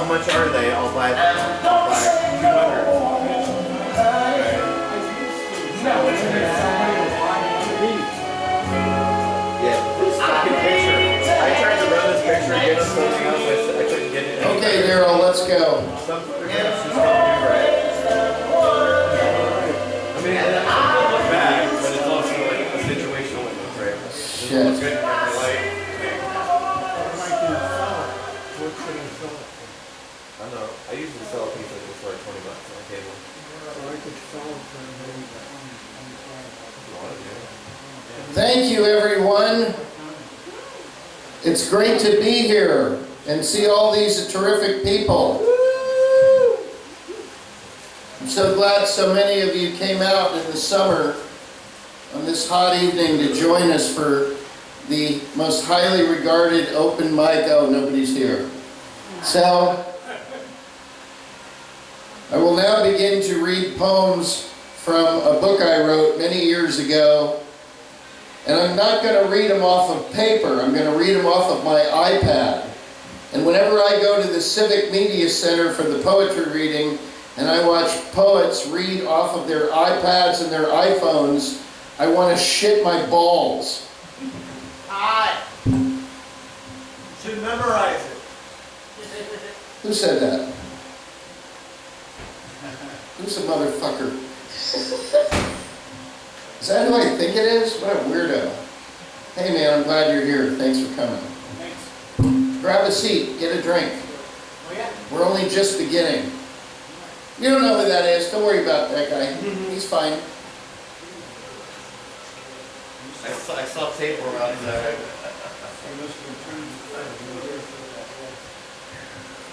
much are they? I'll buy 200. I tried to run this picture and get something else. I couldn't get it. Okay, Daryl, let's go. Some photographs just don't do right. I mean, I don't look bad, but it's also like a situational witness, right? It looks good in every light. I know. I usually sell a piece like this for $20 on a table. Thank you, everyone. It's great to be here and see all these terrific people. I'm so glad so many of you came out in the summer on this hot evening to join us for the most highly regarded open mic. Oh, nobody's here. So, I will now begin to read poems from a book I wrote many years ago. And I'm not going to read them off of paper. I'm going to read them off of my iPad. And whenever I go to the Civic Media Center for the poetry reading, and I watch poets read off of their iPads and their iPhones, I want to shit my balls. You should memorize it. Who said that? Who's a motherfucker? Is that who I think it is? What a weirdo. Hey man, I'm glad you're here. Thanks for coming. Thanks. Grab a seat, get a drink. Oh yeah? We're only just beginning. You don't know who that is. Don't worry about that guy. He's fine. I saw tape around there.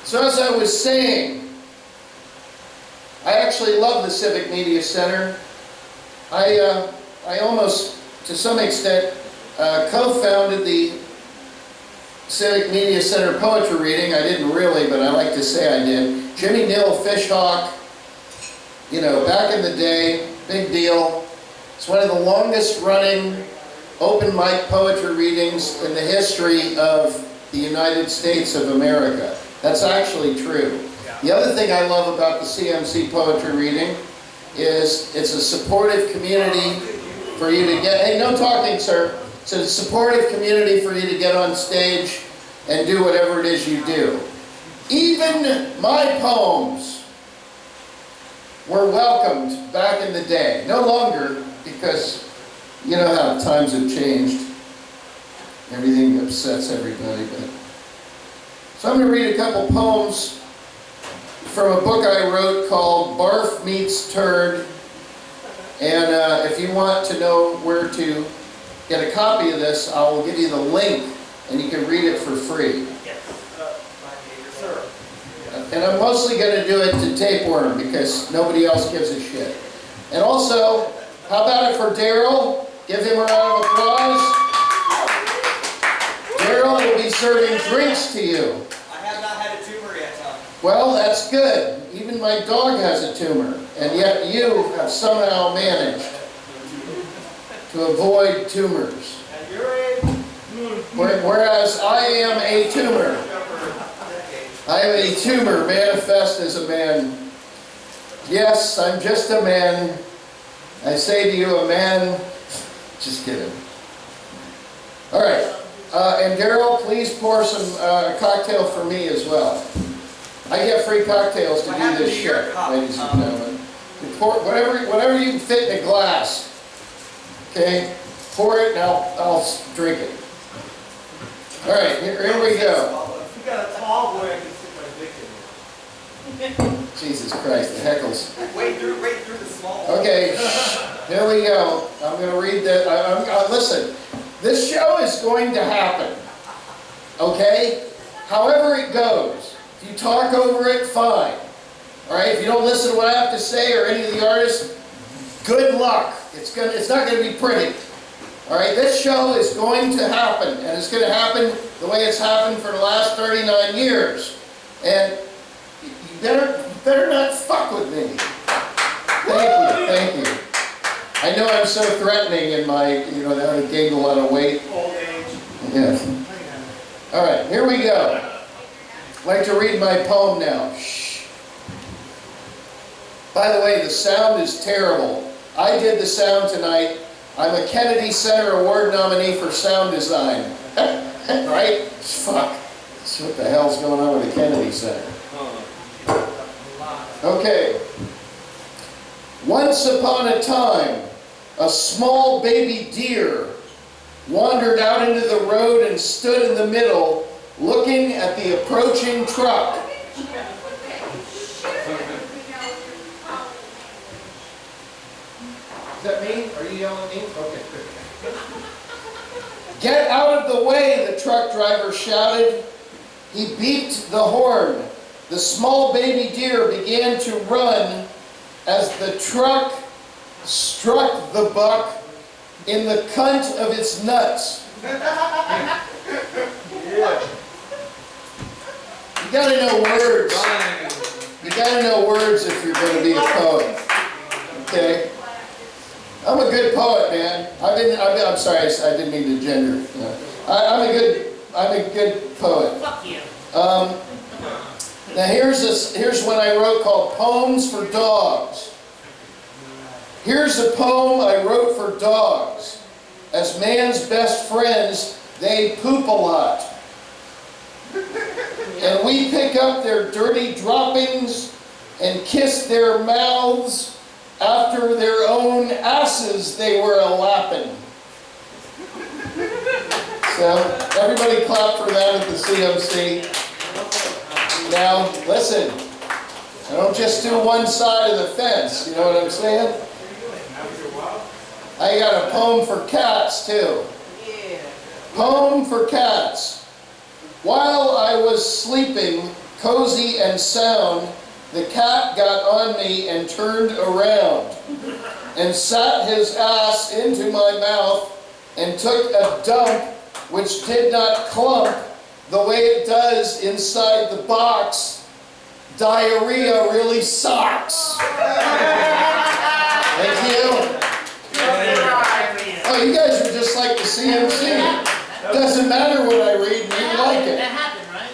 So as I was saying, I actually love the Civic Media Center. I almost, to some extent, co-founded the Civic Media Center poetry reading. I didn't really, but I like to say I did. Jimmy Neal Fishhawk, you know, back in the day, big deal. It's one of the longest running open mic poetry readings in the history of the United States of America. That's actually true. The other thing I love about the CMC poetry reading is it's a supportive community for you to get, hey, no talking, sir. It's a supportive community for you to get on stage and do whatever it is you do. Even my poems were welcomed back in the day. No longer, because you know how times have changed. Everything upsets everybody. But so I'm going to read a couple poems from a book I wrote called Barf Meets Turd. And if you want to know where to get a copy of this, I will give you the link and you can read it for free. And I'm mostly going to do it to Tapeworm because nobody else gives a shit. And also, how about it for Daryl? Give him a round of applause. Daryl will be serving drinks to you. I have not had a tumor yet, Tom. Well, that's good. Even my dog has a tumor, and yet you have somehow managed to avoid tumors. At your age? Whereas I am a tumor. I am a tumor manifest as a man. Yes, I'm just a man. I say to you, a man. Just kidding. All right. And Daryl, please pour some cocktail for me as well. I get free cocktails to do this shit, ladies and gentlemen. You pour whatever you can fit in a glass. Okay? Pour it and I'll drink it. All right, here we go. If you got a tall boy, I can stick my dick in. Jesus Christ, the heckles. Wait through the small one. Okay, here we go. I'm going to read that. Listen, this show is going to happen. Okay? However it goes. If you talk over it, fine. All right? If you don't listen to what I have to say or any of the artists, good luck. It's not going to be pretty. All right? This show is going to happen, and it's going to happen the way it's happened for the last 39 years. And you better not fuck with me. Thank you. I know I'm so threatening in my, that I gained a lot of weight. Old age. Yes. All right, here we go. I'd like to read my poem now. Shh. By the way, the sound is terrible. I did the sound tonight. I'm a Kennedy Center Award nominee for sound design. Right? Fuck. So what the hell's going on with the Kennedy Center? Okay. Once upon a time, a small baby deer wandered out into the road and stood in the middle, looking at the approaching truck. Is that me? Are you yelling at me? Okay, good. Get out of the way, the truck driver shouted. He beeped the horn. The small baby deer began to run as the truck struck the buck in the cunt of its nuts. Yeah. You gotta know words. You gotta know words if you're gonna be a poet. Okay? I'm a good poet, man. I'm sorry, I didn't mean to gender. I'm a good poet. Fuck you. Now here's one I wrote called Poems for Dogs. Here's a poem I wrote for dogs. As man's best friends, they poop a lot. And we pick up their dirty droppings and kiss their mouths after their own asses they were a-lapping. So, everybody clap for that at the CMC. Now, listen, I don't just do one side of the fence, you know what I'm saying? I got a poem for cats, too. Yeah. Poem for cats. While I was sleeping, cozy and sound, the cat got on me and turned around and sat his ass into my mouth and took a dump which did not clump the way it does inside the box. Diarrhea really sucks. Thank you. Oh, you guys are just like the CMC. Doesn't matter what I read, you like it. That happened, right?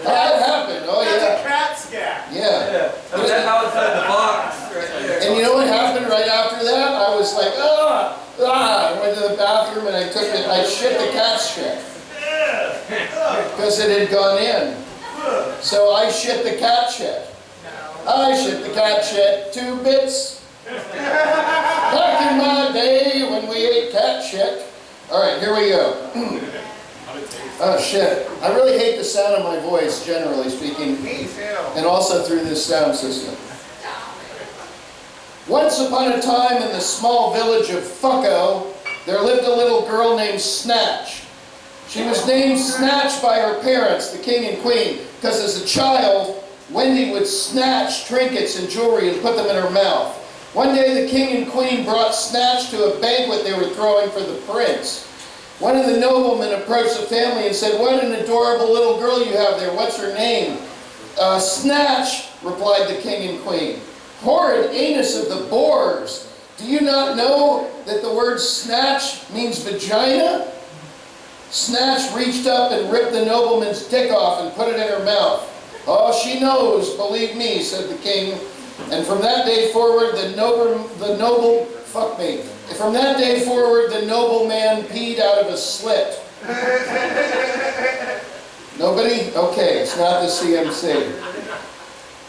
That happened, oh That's yeah. a cat scat. Yeah. Is that how inside the box right there? And you know what happened right after that? I was like, I went to the bathroom and I shit the cat shit. Because it had gone in. So I shit the cat shit. I shit the cat shit 2 bits. Back in my day when we ate cat shit. Alright, here we go. Oh shit. I really hate the sound of my voice, generally speaking. Me too. And also through this sound system. Once upon a time in the small village of Fucko, there lived a little girl named Snatch. She was named Snatch by her parents, the king and queen, because as a child, Wendy would snatch trinkets and jewelry and put them in her mouth. One day the king and queen brought Snatch to a banquet they were throwing for the prince. One of the noblemen approached the family and said, "What an adorable little girl you have there. What's her name?" "Snatch," replied the king and queen. "Horrid anus of the boars. Do you not know that the word snatch means vagina?" Snatch reached up and ripped the nobleman's dick off and put it in her mouth. "Oh, she knows, believe me," said the king. And from that day forward, From that day forward, the nobleman peed out of a slit. Nobody? Okay, it's not the CMC.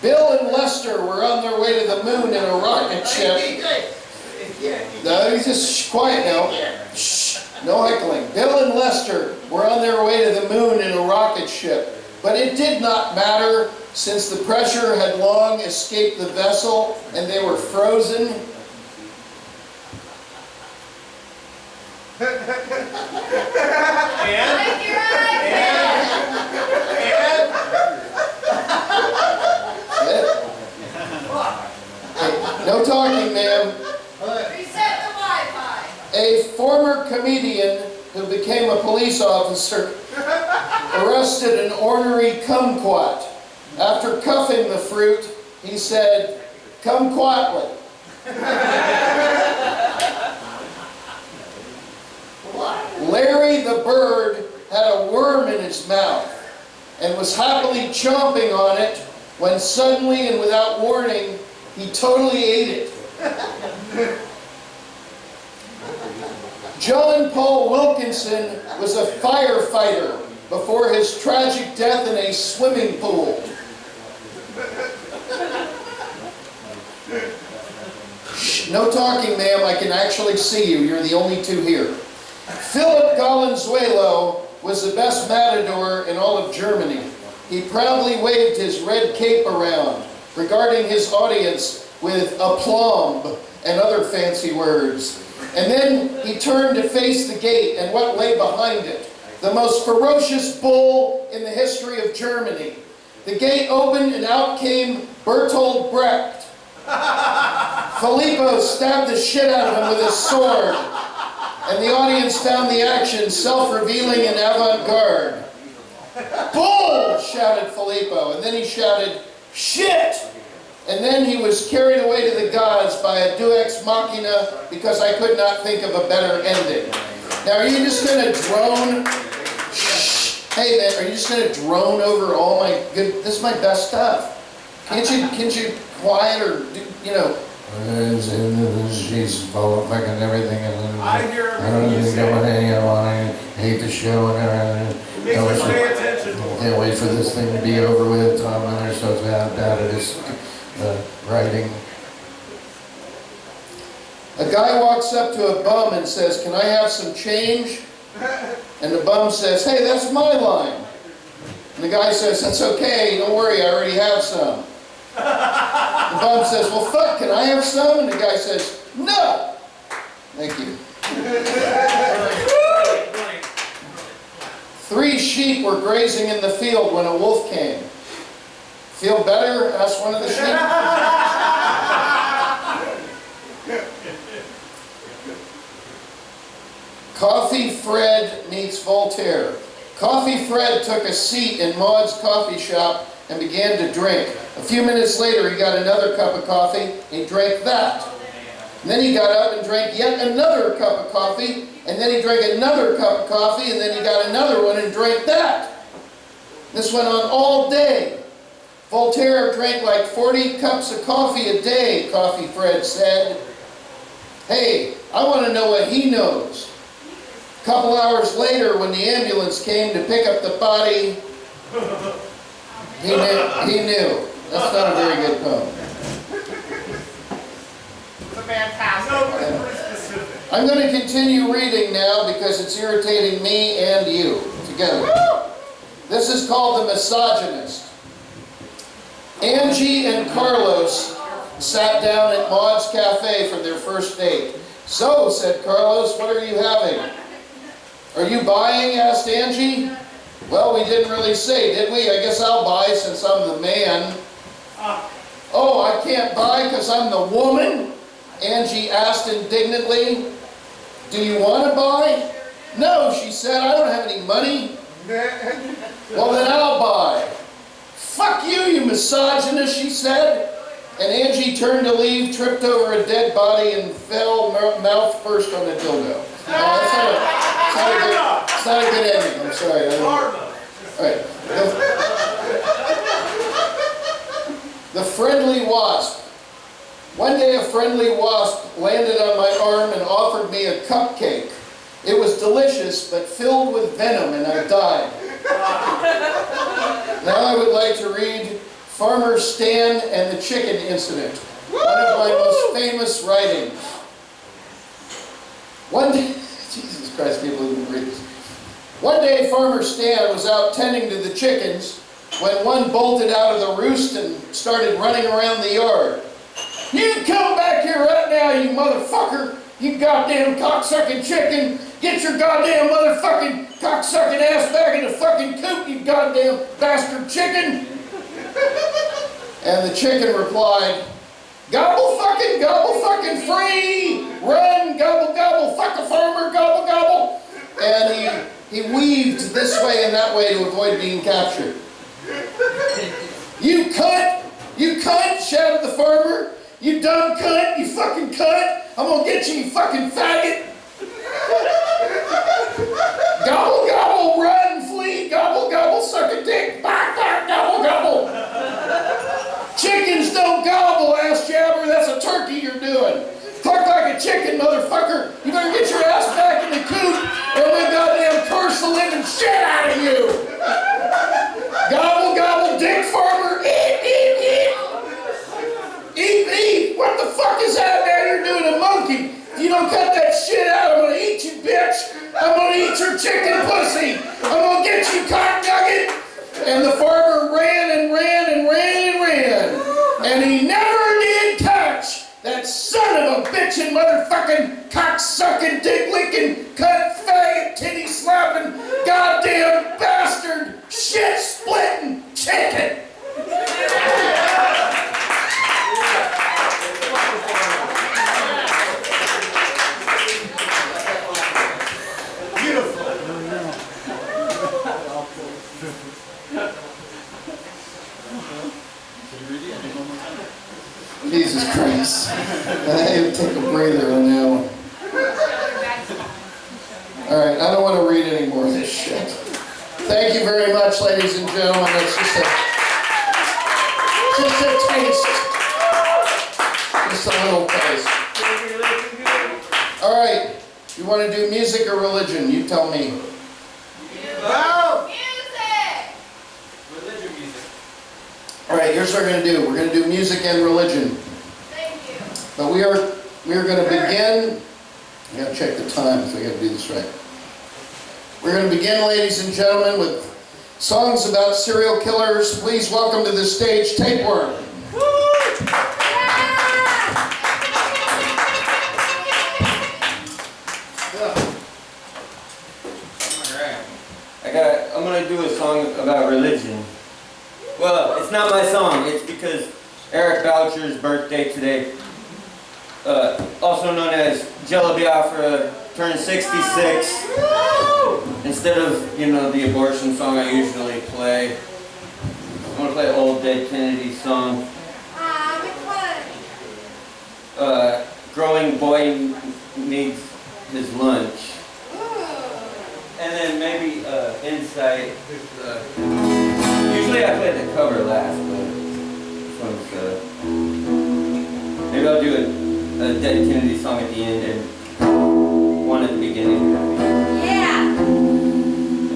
Bill and Lester were on their way to the moon in a rocket ship. No, you just quiet now. Shh, no heckling. Bill and Lester were on their way to the moon in a rocket ship. But it did not matter, since the pressure had long escaped the vessel and they were frozen. No talking, ma'am. Reset the Wi-Fi. A former comedian who became a police officer arrested an ornery kumquat. After cuffing the fruit, he said, "Kumquatly." Larry the bird had a worm in his mouth, and was happily chomping on it when suddenly and without warning, he totally ate it. John Paul Wilkinson was a firefighter before his tragic death in a swimming pool. Shh, no talking, ma'am. I can actually see you. You're the only two here. Philip Valenzuela was the best matador in all of Germany. He proudly waved his red cape around, regarding his audience with aplomb and other fancy words. And then he turned to face the gate and what lay behind it, the most ferocious bull in the history of Germany. The gate opened and out came Bertolt Brecht. Filippo stabbed the shit out of him with his sword, and the audience found the action self-revealing and avant-garde. "Bull!" shouted Filippo, and then he shouted, "Shit!" And then he was carried away to the gods by a deus machina because I could not think of a better ending. Now, are you just going to drone? Shh. Hey, man, are you just going to drone over all my good? This is my best stuff. Can't you quiet or you know? She's fucking everything, and I hear everything you say. I hate the show and everything. It makes me pay attention. Can't wait for this thing to be over with. Tom and they're so bad at his writing. A guy walks up to a bum and says, "Can I have some change?" And the bum says, "Hey, that's my line." And the guy says, "That's okay, don't worry, I already have some." The bum says, "Well, fuck, can I have some?" And the guy says, "No." Thank you. 3 sheep were grazing in the field when a wolf came. "Feel better?" asked one of the sheep. Coffee Fred meets Voltaire. Coffee Fred took a seat in Maud's coffee shop and began to drink. A few minutes later, he got another cup of coffee, and he drank that. And then he got up and drank yet another cup of coffee, and then he drank another cup of coffee, and then he got another one and drank that. This went on all day. Voltaire drank like 40 cups of coffee a day, Coffee Fred said. Hey, I want to know what he knows. A couple hours later, when the ambulance came to pick up the body, he knew. That's not a very good poem. It's a fantastic. No, it's pretty specific. I'm going to continue reading now because it's irritating me and you together. This is called The Misogynist. Angie and Carlos sat down at Maud's Cafe for their first date. "So," said Carlos, "what are you having?" "Are you buying?" asked Angie. "Well, we didn't really say, did we? I guess I'll buy since I'm the man." "Oh, I can't buy because I'm the woman?" Angie asked indignantly. "Do you want to buy?" "No," she said, "I don't have any money." "Well, then I'll buy." "Fuck you, you misogynist," she said. And Angie turned to leave, tripped over a dead body, and fell mouth first on a dildo. It's not a good ending. I'm sorry. All right. The Friendly Wasp. One day a friendly wasp landed on my arm and offered me a cupcake. It was delicious, but filled with venom, and I died. Now I would like to read Farmer Stan and the Chicken Incident, one of my most famous writings. One day, Jesus Christ, people even read this. One day Farmer Stan was out tending to the chickens when one bolted out of the roost and started running around the yard. "You come back here right now, you motherfucker! You goddamn cocksucking chicken! Get your goddamn motherfucking cocksucking ass back in the fucking coop, you goddamn bastard chicken!" And the chicken replied, gobble fucking free! Run, gobble gobble, fuck a farmer, gobble gobble!" And he weaved this way and that way to avoid being captured. "You cunt! You cunt!" shouted the farmer. "You dumb cunt! You fucking cunt! I'm gonna get you, you fucking faggot!" Gobble gobble, run, flee, gobble gobble, suck a dick, bye! motherfucker. You better get your ass back in the coop, or the goddamn curse the living shit out of you. Gobble, gobble, dick farmer. Eat, eat, eat. Eat, eat. What the fuck is that, man? You're doing a monkey. If you don't cut that shit out, I'm gonna eat you, bitch. I'm gonna eat your chicken pussy. I'm gonna get you, cock nugget. And the farmer ran and ran and ran and ran. And he never did catch that son of a bitchin' motherfucking cock-sucking, dick-licking, cut faggot, titty-slapping, goddamn bastard, shit-splitting chicken. Jesus Christ. I have to take a breather on that one. Alright, I don't want to read any more of this shit. Thank you very much, ladies and gentlemen. That's just a taste. Just a little taste. Alright, you want to do music or religion? You tell me. Alright, here's what we're going to do. We're going to do music and religion. Thank you. But we are going to begin. I got to check the time, so I got to do this right. We're going to begin, ladies and gentlemen, with songs about serial killers. Please welcome to the stage Tapeworm. I'm going to do a song about religion. Well, it's not my song. It's because Eric Boucher's birthday today, also known as Jello Biafra, turned 66. Instead of, the abortion song I usually play, I'm going to play an old Dead Kennedy song. Which one? Growing Boy Needs His Lunch. And then maybe Insight. Usually I play the cover last, but this one's, maybe I'll do a Dead Kennedy song at the end and one at the beginning. Yeah.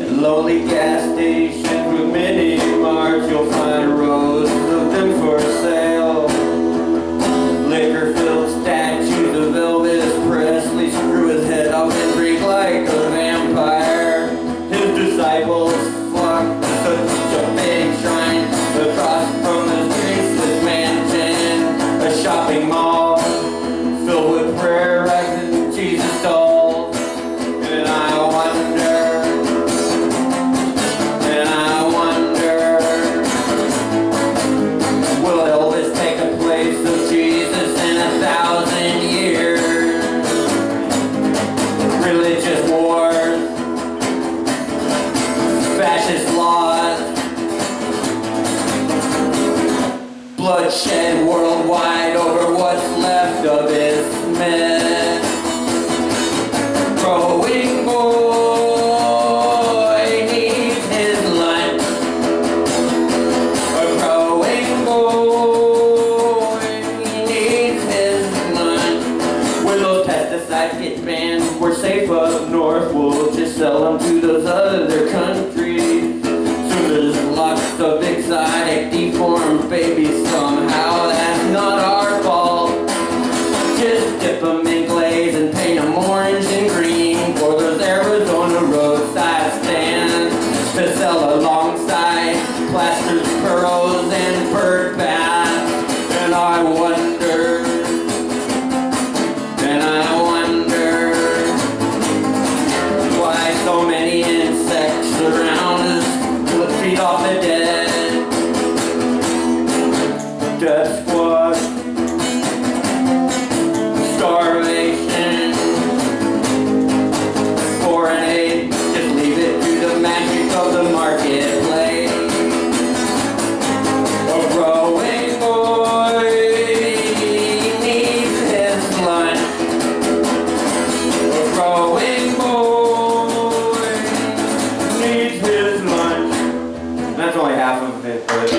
At lowly gas stations with mini marts, you'll find rows of them for sale. Liquor-filled statues of Elvis Presley screw his head off and breathe like a vampire. His disciples flock to such a big shrine across from the graceless mansion, a shopping mall filled with prayer rags and Jesus dolls. And I wonder, will Elvis take the place of Jesus in 1,000 years? Religious wars, fascist laws, bloodshed worldwide over what's left of his myth. Growing boy needs his lunch. A growing boy needs his lunch. When those pesticides get banned, we're safe up north. We'll just sell them to those other countries. Soon there's lots of exotic deformed babies somehow. That's not our fault. Just dip them in glaze and paint them orange and green for those Arizona roadside stands to sell alongside plastered pearls and bird baths. And I wonder why so many insects around us will feed off the dead. Death squad, starvation, foreign aid, just leave it to the magic of the marketplace. A growing boy needs his lunch. A growing boy needs his lunch. That's only half of it, but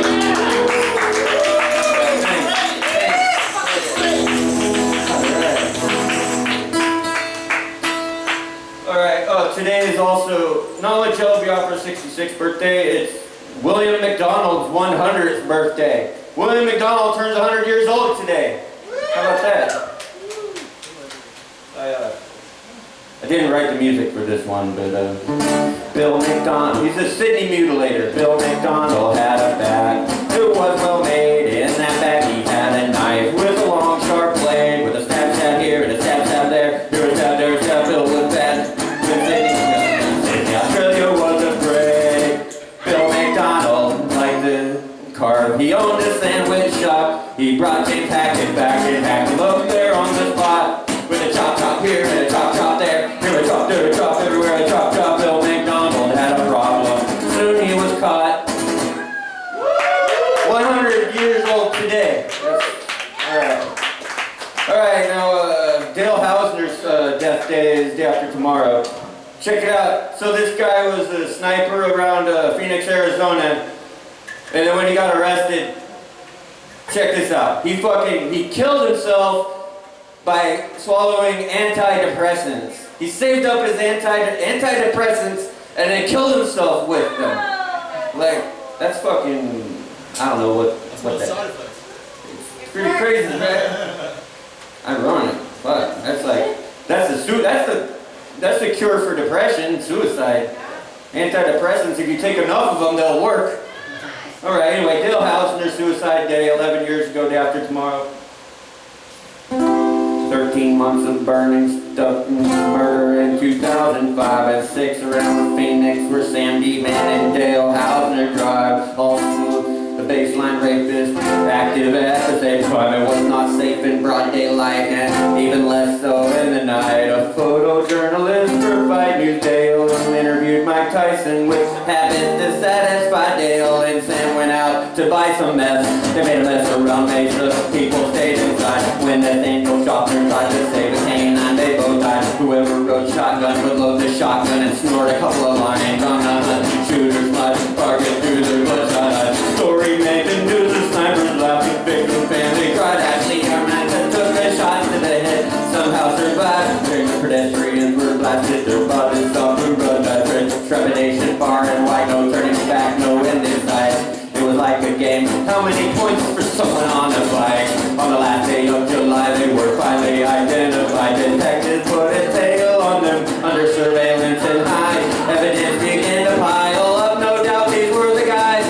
today is also not only Jello Biafra's 66th birthday, it's William McDonald's 100th birthday. William McDonald turns 100 years old today. How about that? I didn't write the music for this one, but Bill McDonald, he's a Sydney mutilator. Bill McDonald had a bag. It was well made. In that bag he had a knife with a long sharp blade, with a stab here and a stab there. Here a stab, there a stab. Bill was bad. When Sydney, Australia was afraid. Bill McDonald liked to carve. He owned a sandwich shop. He brought James Hackett back and Hackett up there on the spot. With a chop here and a chop there. Here a chop, there a chop, everywhere a chop. Bill McDonald had a problem. Soon he was caught. 100 years old today. Alright, now Dale Hausner's death day is day after tomorrow. Check it out. So this guy was a sniper around Phoenix, Arizona. And then when he got arrested, check this out. He killed himself by swallowing antidepressants. He saved up his antidepressants and then killed himself with them. Like, that's fucking, I don't know what that is. It's pretty crazy, right? Ironic. Fuck. That's the cure for depression, suicide. Antidepressants, if you take enough of them, they'll work. Alright, anyway, Dale Hausner, suicide day, 11 years ago, day after tomorrow. 13 months of burning, stuff, murder in 2005 and 6 around Phoenix where Sandy Man and Dale Hausner drive. Also, the baseline rapist, active at the same time. It was not safe in broad daylight and even less so in the night. A photojournalist verified News Dale and interviewed Mike Tyson, which happened to satisfy Dale. And Sam went out to buy some meth. They made a mess around Mesa. People stayed inside. When the Nathaniel Shopner tried to save a canine, they both died. Whoever rode shotgun would load the shotgun and snort a couple of lines on the hunt. Shooters must target through their bloodshot eyes. Story made the news, the snipers laughing, victim family cried. Ashley Armenta took a shot to the head, somehow survived. During the pedestrians were blasted, their bodies off the road. Trepidation, far and wide, no turning back, no end in sight. It was like a game. How many points for someone on a bike? On the last day of July, they were finally identified. Detectives put a tail on them under surveillance and high evidence began to pile up. No doubt these were the guys.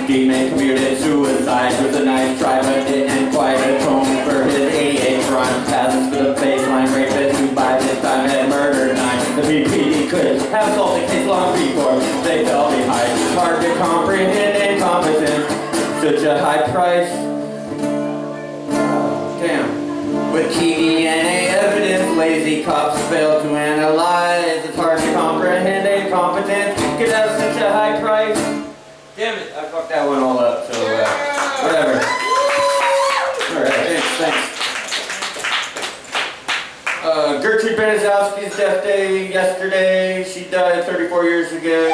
D-Man commuted suicide with a nice try, but didn't quite atone for his 88 crime. Passes for the baseline rapist who by this time had murdered 9. The BPD could have solved the case long before they fell behind. Hard to comprehend incompetence, such a high price. Damn. With key DNA evidence, lazy cops fail to analyze. It's hard to comprehend incompetence, could have such a high price. Damn it, I fucked that one all up, so whatever. Alright, thanks. Gertrude Benazowski's death day yesterday. She died 34 years ago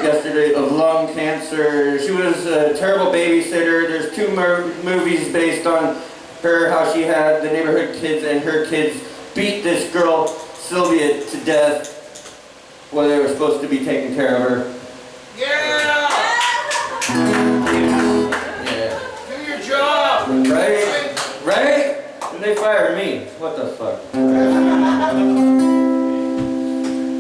yesterday of lung cancer. She was a terrible babysitter. There's 2 movies based on her, how she had the neighborhood kids and her kids beat this girl, Sylvia, to death while they were supposed to be taking care of her. Yeah! Do your job! Right? Right? And they fired me. What the fuck?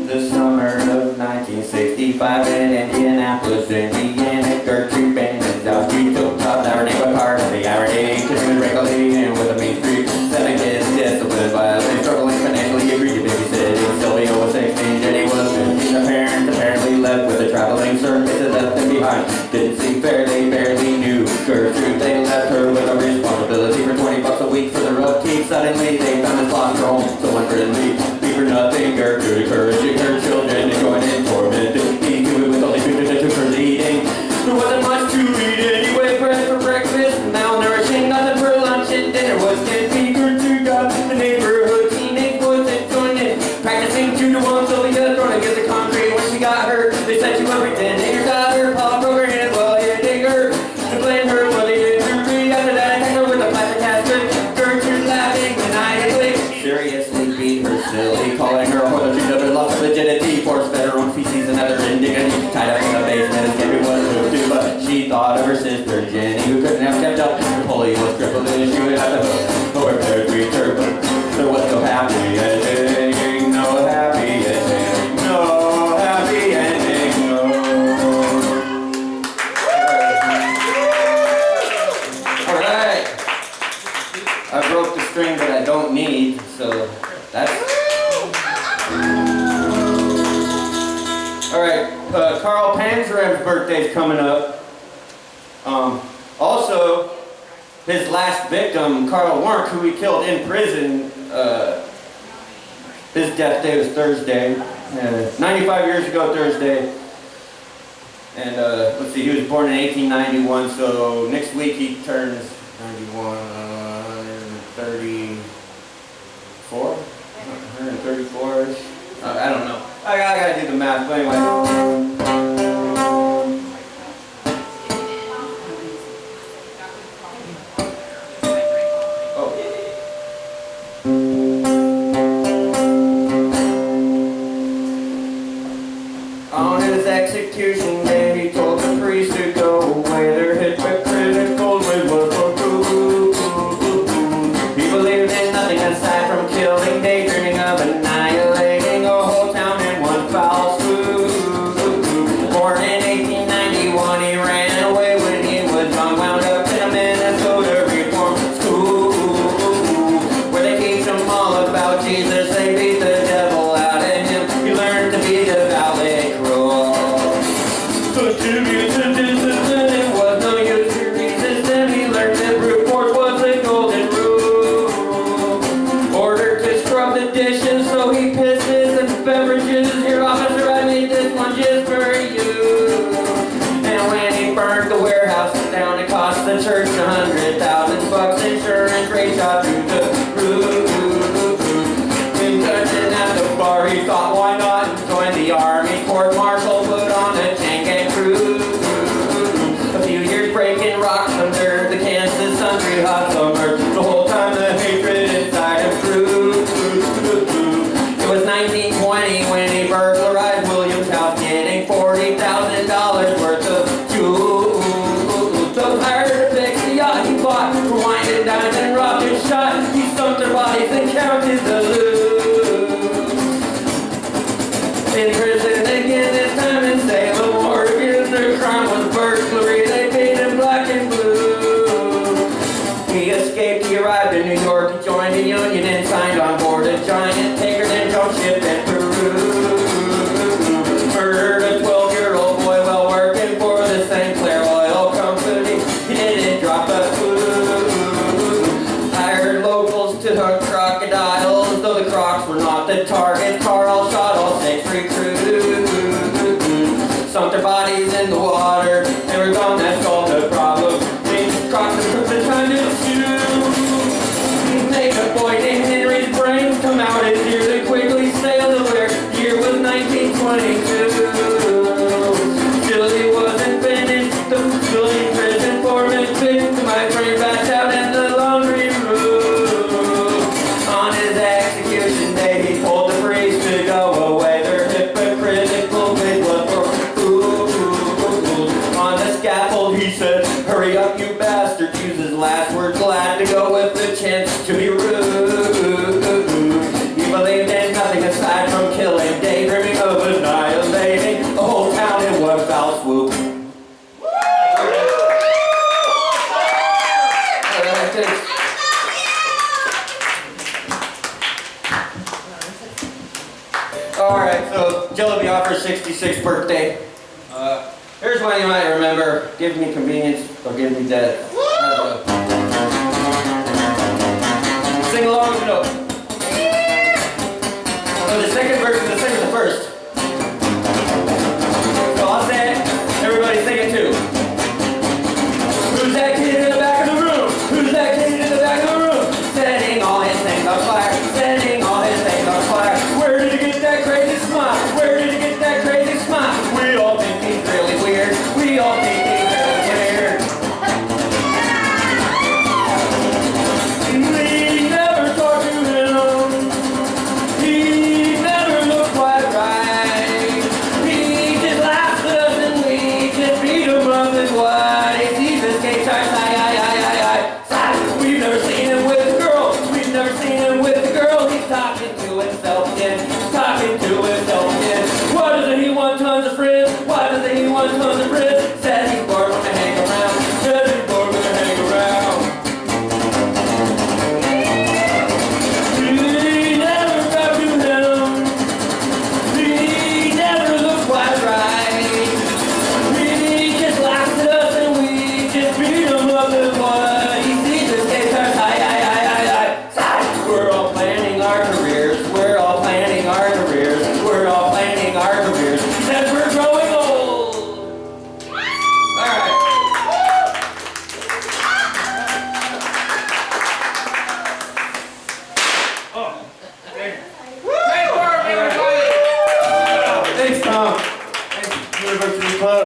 The summer of 1965 in Indianapolis, Indiana, Gertrude Benazowski took top Tabernacle part of the irony, continued regularly and with a Main Street. 7 kids disciplined violently, struggling financially, agreed to babysitting. Sylvia was 16, Jenny was 15. Her parents apparently left with a traveling circus and left them behind. Didn't seem fair, they barely knew Gertrude. They left her with a responsibility for $20 a week for the upkeep. Suddenly they found his lost home, so unfriendly. Be for nothing, Gertrude encouraging her children to join in torment. He knew it with only food that took her eating. There wasn't much to eat anyway, bread for breakfast, malnourishing, nothing for lunch and dinner was getting. Gertrude got the neighborhood teenage boys that joined in, practicing 2-to-1, Sylvia thrown against the concrete. When she got hurt, they said she was pretending. Her daughter, Paul, broke her hand, well, he didn't dig her. To blame her, well, he didn't agree. After that, attacked her with a plastic casket. Gertrude laughing maniacally, seriously beat her silly, calling her Alright, Carl Panzerem's birthday's coming up. Also, his last victim, Karl Warnk, who he killed in prison, his death day was Thursday. 95 years ago Thursday. And let's see, he was born in 1891, so next week he turns 91, 134? 134-ish? I don't know. I gotta do the math, but anyway. On his execution day, he told the priest to go away. They're hypocritical with what for true. He believed in nothing aside from killing, daydreaming of annihilating a whole town in one foul swoop. Born in 1891, he ran away when he was young, wound up in a Minnesota reform school, where they teach him all about Jesus. They beat the devil out of him. He learned to be devoutly cruel. So to get to discipline, it was no use to resist him. He learned that brute force was the golden rule. Ordered to scrub the dishes, so he pisses and beverages. Here, officer, I made this one just for you. And when he burned the warehouse down, it cost the church $100,000. Insurance rate shot through the roof. When touching at the bar, he thought, why not join the army? Court martial put on a tank and cruise. A few years breaking rocks under the Kansas Country hot summer. The whole time the hatred inside him grew. It was 1920 when he burglarized William's house, getting $40,000 worth of jewels. So hired to fix the yacht he bought, rewinded, dimes, and robbed and shot. He sunk their bodies and counted the loot. In prison again, this time in Salem, Oregon. Their crime was burglary. They paid him black and blue. He escaped. He arrived in New York. He joined the Union and signed on board a giant tanker, then jumped ship in Peru. Murdered a 12-year-old boy while working for the St. Clair Oil Company. He didn't drop a clue. Hired locals to hunt crocodiles, though the crocs were not the target. Carl shot all 6 recruits. Sunk their bodies in the water. They were gone, that solved the problem. Things crocs took the time to chew. Make a boy named Henry's brains come out his ear. They quickly sailed away. The year was 1922. Still he wasn't finished. The facility prison foreman picked my brain back out in the laundry room. On his execution day, he told the priest to go away. They're hypocritical with what for food. On the scaffold, he said, hurry up, you bastard. Use his last words, glad to go with the chance to be rude. He believed in nothing aside from killing, daydreaming of annihilating the whole town in one foul swoop. Alright, so Jello Biafra's 66th birthday. Here's one you might remember. Give me convenience or give me death. Sing along if you know. So the second verse is the same as the first. So I'll say it, everybody sing it too. Who's that kid in the back of the room? Who's that kid in the back of the room? Setting all his things on fire. Setting all his things on fire. Where did he get that crazy smile? Where did he get that crazy smile? We all think he's really weird. We all think he's really weird. We never talked to him. He never looked quite right. He just laughed at us and we just beat him up and why. He's escaped our side. We've never seen him with a girl. We've never seen him with a girl. He's talking to himself again. Talking to himself again. Why doesn't he want tons of friends? Why doesn't he want tons of friends? Said he's bored when to hang around. Said he's bored when to hang around. We never talked to him. He never looked quite right. enough.